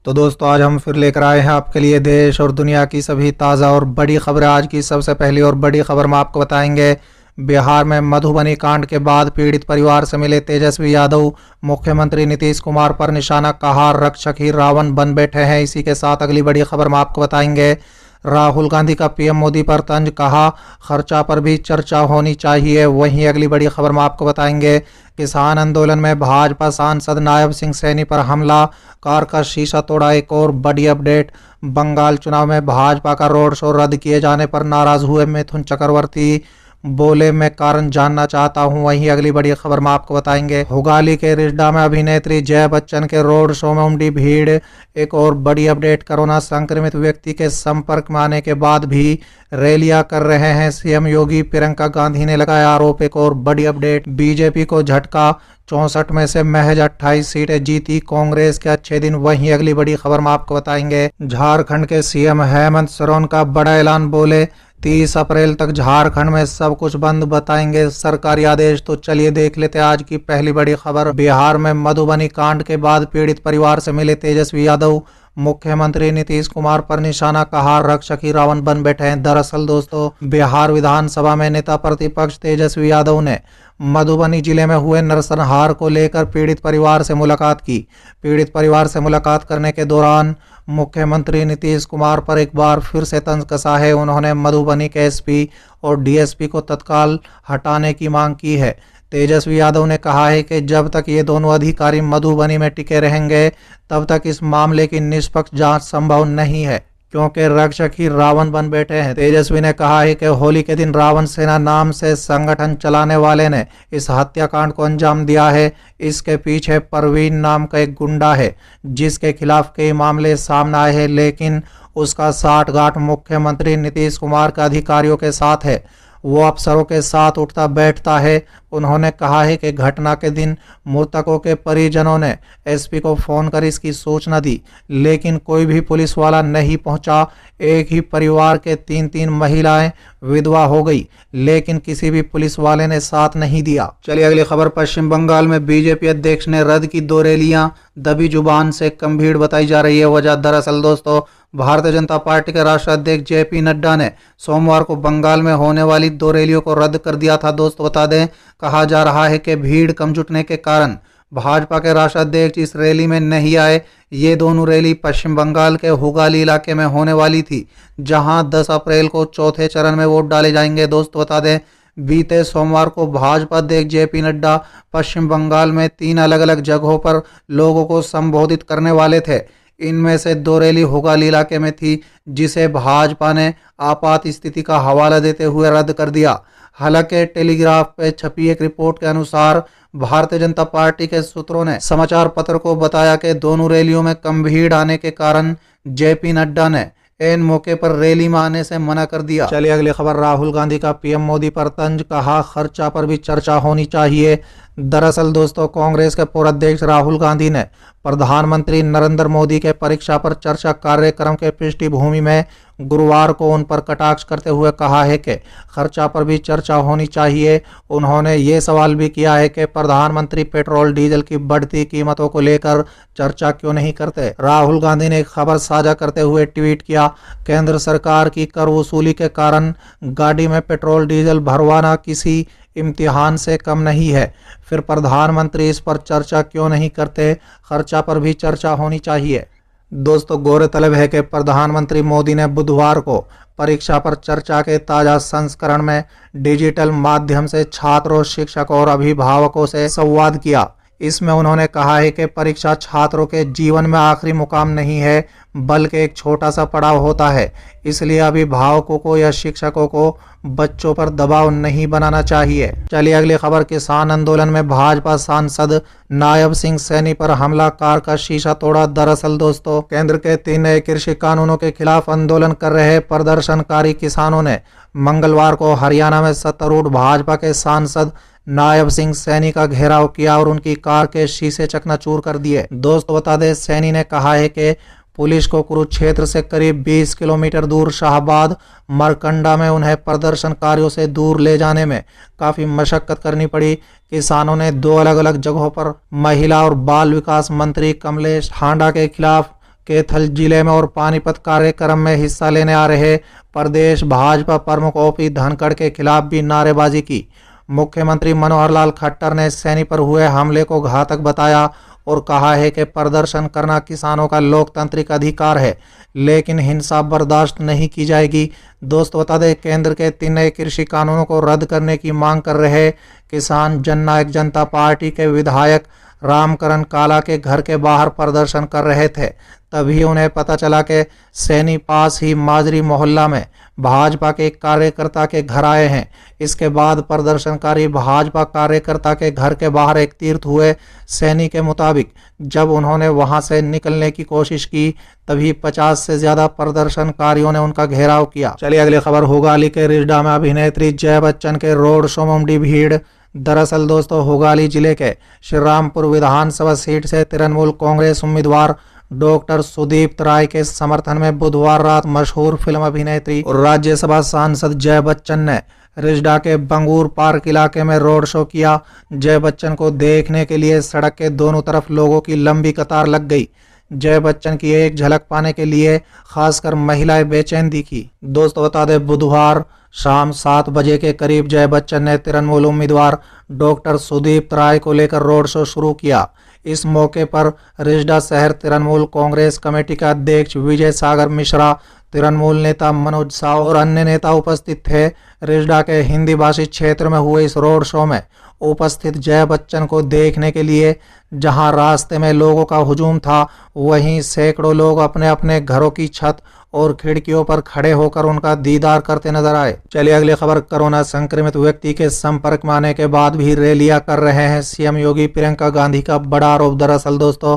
तो दोस्तों आज हम फिर लेकर आए हैं आपके लिए देश और दुनिया की सभी ताज़ा और बड़ी खबरें। आज की सबसे पहली और बड़ी खबर में आपको बताएंगे, बिहार में मधुबनी कांड के बाद पीड़ित परिवार से मिले तेजस्वी यादव, मुख्यमंत्री नीतीश कुमार पर निशाना, कहा रक्षक ही रावण बन बैठे हैं। इसी के साथ अगली बड़ी खबर में आपको बताएंगे, राहुल गांधी का पीएम मोदी पर तंज, कहा खर्चा पर भी चर्चा होनी चाहिए। वहीं अगली बड़ी खबर में आपको बताएंगे, किसान आंदोलन में भाजपा सांसद नायब सिंह सैनी पर हमला, कार का शीशा तोड़ा। एक और बड़ी अपडेट, बंगाल चुनाव में भाजपा का रोड शो रद्द किए जाने पर नाराज हुए मिथुन चक्रवर्ती, बोले मैं कारण जानना चाहता हूं। वहीं अगली बड़ी खबर में आपको बताएंगे, हुगाली के रिजडा में अभिनेत्री जया बच्चन के रोड शो में उमड़ी भीड़। एक और बड़ी अपडेट, कोरोना संक्रमित व्यक्ति के संपर्क में आने के बाद भी रैलियां कर रहे हैं सीएम योगी, प्रियंका गांधी ने लगाया आरोप। एक और बड़ी अपडेट, बीजेपी को झटका, 64 में से महज 28 सीटें जीती कांग्रेस के अच्छे दिन। वहीं अगली बड़ी खबर में आपको बताएंगे, झारखंड के सीएम हेमंत सोरेन का बड़ा ऐलान, बोले 30 अप्रैल तक झारखंड में सब कुछ बंद, बताएंगे सरकारी आदेश। तो चलिए देख लेते हैं आज की पहली बड़ी खबर। बिहार में मधुबनी कांड के बाद पीड़ित परिवार से मिले तेजस्वी यादव, मुख्यमंत्री नीतीश कुमार पर निशाना, कहा रक्षक ही रावण बन बैठे हैं। दरअसल दोस्तों, बिहार विधानसभा में नेता प्रतिपक्ष तेजस्वी यादव ने मधुबनी जिले में हुए नरसंहार को लेकर पीड़ित परिवार से मुलाकात की। पीड़ित परिवार से मुलाकात करने के दौरान मुख्यमंत्री नीतीश कुमार पर एक बार फिर से तंज कसा है। उन्होंने मधुबनी के एसपी और डीएसपी को तत्काल हटाने की मांग की है। तेजस्वी यादव ने कहा है कि जब तक ये दोनों अधिकारी मधुबनी में टिके रहेंगे तब तक इस मामले की निष्पक्ष जांच संभव नहीं है, क्योंकि रक्षक ही रावण बन बैठे हैं। तेजस्वी ने कहा है कि होली के दिन रावण सेना नाम से संगठन चलाने वाले ने इस हत्याकांड को अंजाम दिया है। इसके पीछे परवीन नाम का एक गुंडा है जिसके खिलाफ कई मामले सामने आए हैं, लेकिन उसका साठगांठ मुख्यमंत्री नीतीश कुमार के अधिकारियों के साथ है, वो अफसरों के साथ उठता बैठता है। उन्होंने कहा है कि घटना के दिन मृतकों के परिजनों ने एसपी को फोन कर इसकी सूचना दी, लेकिन कोई भी पुलिस वाला नहीं पहुंचा। एक ही परिवार के 3 महिलाएं विधवा हो गई, लेकिन किसी भी पुलिस वाले ने साथ नहीं दिया। चलिए अगली खबर, पश्चिम बंगाल में बीजेपी अध्यक्ष ने रद्द की 2 रैलियां, दबी जुबान से कम भीड़ बताई जा रही है वजह। दरअसल दोस्तों, भारतीय जनता पार्टी के राष्ट्रीय अध्यक्ष जेपी नड्डा ने सोमवार को बंगाल में होने वाली 2 रैलियों को रद्द कर दिया था। दोस्तों बता दें, कहा जा रहा है कि भीड़ कम जुटने के कारण भाजपा के राष्ट्रीय अध्यक्ष इस रैली में नहीं आए। ये दोनों रैली पश्चिम बंगाल के हुगाली इलाके में होने वाली थी, जहां 10 अप्रैल को चौथे चरण में वोट डाले जाएंगे। दोस्तों बता दें, बीते सोमवार को भाजपा अध्यक्ष जेपी नड्डा पश्चिम बंगाल में 3 अलग अलग जगहों पर लोगों को संबोधित करने वाले थे। इनमें से 2 रैली हुगाली इलाके में थी, जिसे भाजपा ने आपात स्थिति का हवाला देते हुए रद्द कर दिया। हालांकि टेलीग्राफ पे छपी एक रिपोर्ट के अनुसार भारतीय जनता पार्टी के सूत्रों ने समाचार पत्र को बताया कि दोनों रैलियों में कम भीड़ आने के कारण जेपी नड्डा ने एन मौके पर रैली में आने से मना कर दिया। चलिए अगली खबर, राहुल गांधी का पीएम मोदी पर तंज, कहा खर्चा पर भी चर्चा होनी चाहिए। दरअसल दोस्तों, कांग्रेस के पूर्व अध्यक्ष राहुल गांधी ने प्रधानमंत्री नरेंद्र मोदी के परीक्षा पर चर्चा कार्यक्रम के पृष्ठभूमि में गुरुवार को उन पर कटाक्ष करते हुए कहा है कि खर्चा पर भी चर्चा होनी चाहिए। उन्होंने ये सवाल भी किया है कि प्रधानमंत्री पेट्रोल डीजल की बढ़ती कीमतों को लेकर चर्चा क्यों नहीं करते। राहुल गांधी ने एक खबर साझा करते हुए ट्वीट किया, केंद्र सरकार की कर वसूली के कारण गाड़ी में पेट्रोल डीजल भरवाना किसी इम्तिहान से कम नहीं है, फिर प्रधानमंत्री इस पर चर्चा क्यों नहीं करते। खर्चा पर भी चर्चा होनी चाहिए। दोस्तों, गौरतलब है कि प्रधानमंत्री मोदी ने बुधवार को परीक्षा पर चर्चा के ताजा संस्करण में डिजिटल माध्यम से छात्रों, शिक्षकों और अभिभावकों से संवाद किया। इसमें उन्होंने कहा है कि परीक्षा छात्रों के जीवन में आखिरी मुकाम नहीं है, बल्कि एक छोटा सा पड़ाव होता है। इसलिए अभिभावकों को या शिक्षकों को बच्चों पर दबाव नहीं बनाना चाहिए। चलिए अगली खबर, किसान आंदोलन में भाजपा सांसद नायब सिंह सैनी पर हमला, कार का शीशा तोड़ा। दरअसल दोस्तों, केंद्र के 3 नए कृषि कानूनों के खिलाफ आंदोलन कर रहे प्रदर्शनकारी किसानों ने मंगलवार को हरियाणा में सत्तारूढ़ भाजपा के सांसद नायब सिंह सैनी का घेराव किया और उनकी कार के शीशे चकनाचूर कर दिए। दोस्तों बता दें, सैनी ने कहा है कि पुलिस को कुरुक्षेत्र से करीब 20 किलोमीटर दूर शाहबाद मरकंडा में उन्हें प्रदर्शनकारियों से दूर ले जाने में काफ़ी मशक्कत करनी पड़ी। किसानों ने 2 अलग अलग जगहों पर महिला और बाल विकास मंत्री कमलेश हांडा के खिलाफ कैथल जिले में और पानीपत कार्यक्रम में हिस्सा लेने आ रहे प्रदेश भाजपा प्रमुख ओपी धनखड़ के खिलाफ भी नारेबाजी की। मुख्यमंत्री मनोहर लाल खट्टर ने सैनी पर हुए हमले को घातक बताया और कहा है कि प्रदर्शन करना किसानों का लोकतांत्रिक अधिकार है, लेकिन हिंसा बर्दाश्त नहीं की जाएगी। दोस्तों बता दें, केंद्र के 3 नए कृषि कानूनों को रद्द करने की मांग कर रहे किसान जननायक जनता पार्टी के विधायक रामकरण काला के घर के बाहर प्रदर्शन कर रहे थे। तभी उन्हें पता चला कि सैनी पास ही माजरी मोहल्ला में भाजपा के एक कार्यकर्ता के घर आए हैं। इसके बाद प्रदर्शनकारी भाजपा कार्यकर्ता के घर के बाहर एकत्रित हुए। सैनी के मुताबिक जब उन्होंने वहां से निकलने की कोशिश की तभी 50 से ज्यादा प्रदर्शनकारियों ने उनका घेराव किया। चलिए अगली खबर, होगाली के रिजडा में अभिनेत्री जया बच्चन के रोड शो में उमड़ी भीड़। दरअसल दोस्तों, होगाली जिले के श्रीरामपुर विधानसभा सीट से तृणमूल कांग्रेस उम्मीदवार डॉक्टर सुदीप्त राय के समर्थन में बुधवार रात मशहूर फिल्म अभिनेत्री और राज्यसभा सांसद जया बच्चन ने रिजडा के बंगूर पार्क इलाके में रोड शो किया। जया बच्चन को देखने के लिए सड़क के दोनों तरफ लोगों की लंबी कतार लग गई। जया बच्चन की एक झलक पाने के लिए खासकर महिलाएं बेचैन दिखी। दोस्तों बता दें, बुधवार शाम 7 बजे के करीब जया बच्चन ने तृणमूल उम्मीदवार डॉक्टर सुदीप्त राय को लेकर रोड शो शुरू किया। इस मौके पर रिजडा शहर तृणमूल कांग्रेस कमेटी के अध्यक्ष विजय सागर मिश्रा, तृणमूल नेता मनोज साव और अन्य नेता उपस्थित थे। रिजडा के हिंदी भाषी क्षेत्र में हुए इस रोड शो में उपस्थित जया बच्चन को देखने के लिए जहां रास्ते में लोगों का हुजूम था, वहीं सैकड़ों लोग अपने अपने घरों की छत और खिड़कियों पर खड़े होकर उनका दीदार करते नजर आए। चलिए अगली खबर, कोरोना संक्रमित व्यक्ति के संपर्क में आने के बाद भी रैलियां कर रहे हैं सीएम योगी। प्रियंका गांधी का बड़ा आरोप। दरअसल दोस्तों,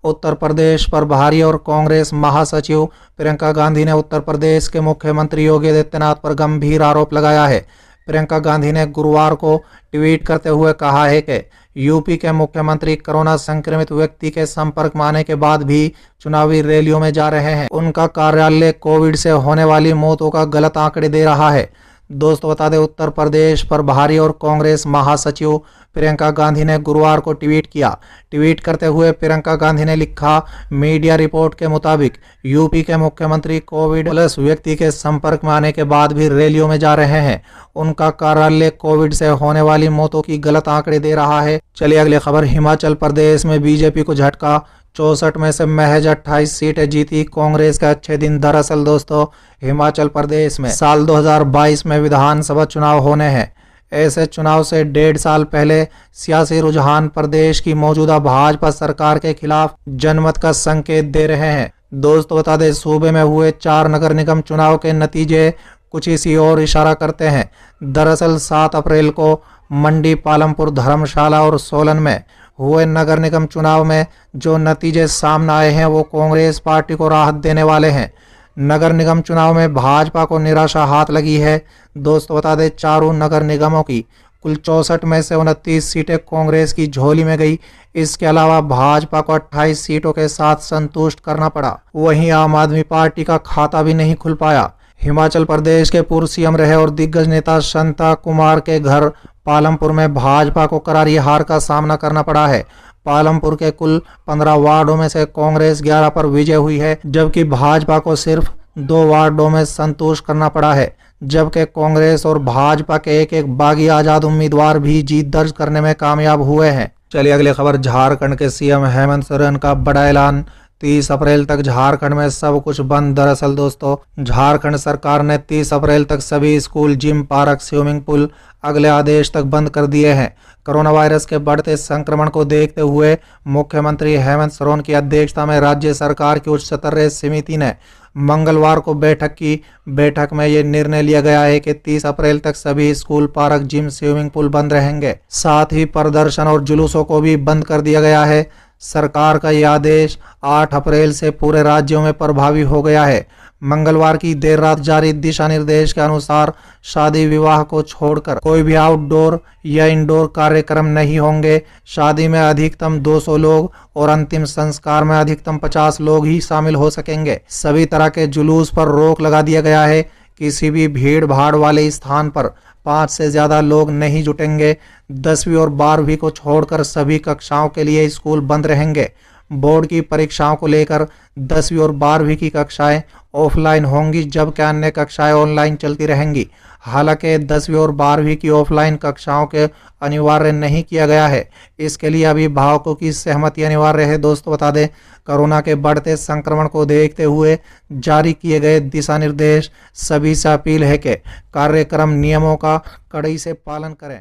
उत्तर प्रदेश प्रभारी और कांग्रेस महासचिव प्रियंका गांधी ने उत्तर प्रदेश के मुख्यमंत्री योगी आदित्यनाथ पर गंभीर आरोप लगाया है। प्रियंका गांधी ने गुरुवार को ट्वीट करते हुए कहा है कि यूपी के मुख्यमंत्री कोरोना संक्रमित व्यक्ति के संपर्क में आने के बाद भी चुनावी रैलियों में जा रहे हैं। उनका कार्यालय कोविड से होने वाली मौतों का गलत आंकड़े दे रहा है। दोस्तों बता दें, उत्तर प्रदेश प्रभारी और कांग्रेस महासचिव प्रियंका गांधी ने गुरुवार को ट्वीट किया। ट्वीट करते हुए प्रियंका गांधी ने लिखा, मीडिया रिपोर्ट के मुताबिक यूपी के मुख्यमंत्री कोविड प्लस व्यक्ति के संपर्क में आने के बाद भी रैलियों में जा रहे हैं। उनका कार्यालय कोविड से होने वाली मौतों की गलत आंकड़े दे रहा है। चलिए अगली खबर, हिमाचल प्रदेश में बीजेपी को झटका। 64 में से महज 28 सीटें जीती कांग्रेस के अच्छे दिन। दरअसल दोस्तों, हिमाचल प्रदेश में साल 2022 में विधानसभा चुनाव होने हैं। ऐसे चुनाव से 1.5 साल पहले सियासी रुझान प्रदेश की मौजूदा भाजपा सरकार के खिलाफ जनमत का संकेत दे रहे हैं। दोस्तों बता दें, सूबे में हुए 4 नगर निगम चुनाव के नतीजे कुछ इसी ओर इशारा करते हैं। दरअसल 7 अप्रैल को मंडी, पालमपुर, धर्मशाला और सोलन में हुए नगर निगम चुनाव में जो नतीजे सामने आए हैं वो कांग्रेस पार्टी को राहत देने वाले हैं। नगर निगम चुनाव में भाजपा को निराशा हाथ लगी है। दोस्तों बता दें, चारों नगर निगमों की कुल 64 में से 29 सीटें कांग्रेस की झोली में गई। इसके अलावा भाजपा को 28 सीटों के साथ संतुष्ट करना पड़ा। वहीं आम आदमी पार्टी का खाता भी नहीं खुल पाया। हिमाचल प्रदेश के पूर्व सीएम रहे और दिग्गज नेता शांता कुमार के घर पालमपुर में भाजपा को करारी हार का सामना करना पड़ा है। पालमपुर के कुल 15 वार्डों में से कांग्रेस 11 पर विजय हुई है, जबकि भाजपा को सिर्फ 2 वार्डों में संतोष करना पड़ा है। जबकि कांग्रेस और भाजपा के एक एक बागी आजाद उम्मीदवार भी जीत दर्ज करने में कामयाब हुए हैं। चलिए अगली खबर, झारखंड के सीएम हेमंत सोरेन का बड़ा ऐलान। 30 अप्रैल तक झारखंड में सब कुछ बंद। दरअसल दोस्तों, झारखंड सरकार ने 30 अप्रैल तक सभी school, gym, park, swimming pool अगले आदेश तक बंद कर दिए हैं। कोरोना वायरस के बढ़ते संक्रमण को देखते हुए मुख्यमंत्री हेमंत सोरेन की अध्यक्षता में राज्य सरकार की उच्च स्तरीय समिति ने मंगलवार को बैठक की। बैठक में ये निर्णय लिया गया है कि 30 अप्रैल तक सभी school, park, gym, swimming pool बंद रहेंगे। साथ ही प्रदर्शन और जुलूसों को भी बंद कर दिया गया है। सरकार का यह आदेश 8 अप्रैल से पूरे राज्यों में प्रभावी हो गया है। मंगलवार की देर रात जारी दिशा निर्देश के अनुसार शादी विवाह को छोड़कर कोई भी आउटडोर या इंडोर कार्यक्रम नहीं होंगे। शादी में अधिकतम 200 लोग और अंतिम संस्कार में अधिकतम 50 लोग ही शामिल हो सकेंगे। सभी तरह के जुलूस पर रोक लगा दिया गया है। किसी भी भीड़ भाड़ वाले स्थान पर 5 से ज्यादा लोग नहीं जुटेंगे। 10वीं और 12वीं को छोड़कर सभी कक्षाओं के लिए स्कूल बंद रहेंगे। बोर्ड की परीक्षाओं को लेकर 10वीं और 12वीं की कक्षाएं ऑफलाइन होंगी, जबकि अन्य कक्षाएं ऑनलाइन चलती रहेंगी। हालांकि 10वीं और 12वीं की ऑफलाइन कक्षाओं के अनिवार्य नहीं किया गया है। इसके लिए अभिभावकों की सहमति अनिवार्य है। दोस्तों बता दें, कोरोना के बढ़ते संक्रमण को देखते हुए जारी किए गए दिशा निर्देश, सभी से अपील है कि कार्यक्रम नियमों का कड़ाई से पालन करें।